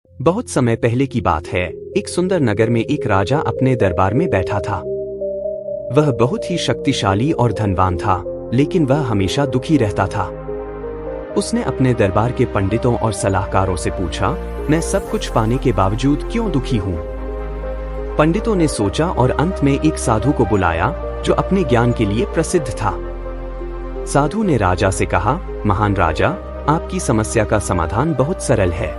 बहुत समय पहले की बात है। एक सुंदर नगर में एक राजा अपने दरबार में बैठा था। वह बहुत ही शक्तिशाली और धनवान था, लेकिन वह हमेशा दुखी रहता था। उसने अपने दरबार के पंडितों और सलाहकारों से पूछा, मैं सब कुछ पाने के बावजूद क्यों दुखी हूँ? पंडितों ने सोचा और अंत में एक साधु को बुलाया जो अपने ज्ञान के लिए प्रसिद्ध था। साधु ने राजा से कहा, महान राजा, आपकी समस्या का समाधान बहुत सरल है।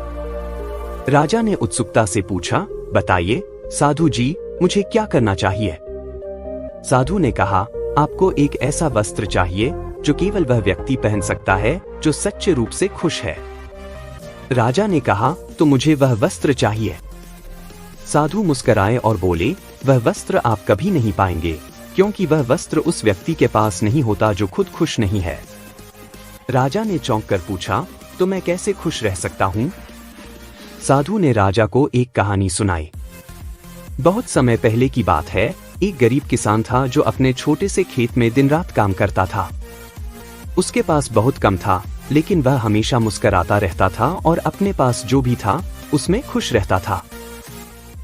राजा ने उत्सुकता से पूछा, बताइए साधु जी, मुझे क्या करना चाहिए? साधु ने कहा, आपको एक ऐसा वस्त्र चाहिए जो केवल वह व्यक्ति पहन सकता है जो सच्चे रूप से खुश है। राजा ने कहा, तो मुझे वह वस्त्र चाहिए। साधु मुस्कुराए और बोले, वह वस्त्र आप कभी नहीं पाएंगे, क्योंकि वह वस्त्र उस व्यक्ति के पास नहीं होता जो खुद खुश नहीं है। राजा ने चौंक कर पूछा, तो मैं कैसे खुश रह सकता हूँ? साधु ने राजा को एक कहानी सुनाई। बहुत समय पहले की बात है। एक गरीब किसान था जो अपने छोटे से खेत में दिन रात काम करता था। उसके पास बहुत कम था, लेकिन वह हमेशा मुस्कुराता रहता था और अपने पास जो भी था उसमें खुश रहता था।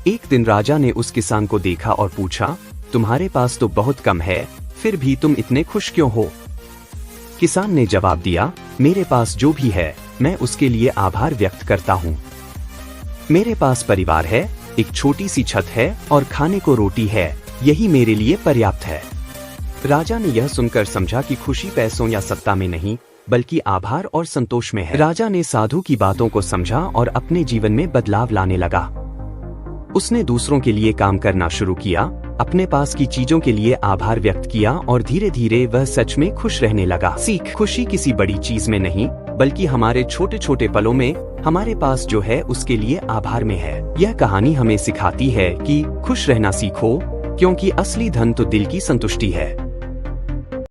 एक दिन राजा ने उस किसान को देखा और पूछा, तुम्हारे पास तो बहुत कम है, फिर भी तुम इतने खुश क्यों हो? किसान ने जवाब दिया, मेरे पास जो भी है मैं उसके लिए आभार व्यक्त करता हूँ। मेरे पास परिवार है, एक छोटी सी छत है और खाने को रोटी है, यही मेरे लिए पर्याप्त है। राजा ने यह सुनकर समझा कि खुशी पैसों या सत्ता में नहीं, बल्कि आभार और संतोष में है। राजा ने साधु की बातों को समझा और अपने जीवन में बदलाव लाने लगा। उसने दूसरों के लिए काम करना शुरू किया, अपने पास की चीजों के लिए आभार व्यक्त किया और धीरे धीरे वह सच में खुश रहने लगा। सीख, खुशी किसी बड़ी चीज में नहीं, बल्कि हमारे छोटे छोटे पलों में हमारे पास जो है उसके लिए आभार में है। यह कहानी हमें सिखाती है कि खुश रहना सीखो, क्योंकि असली धन तो दिल की संतुष्टि है।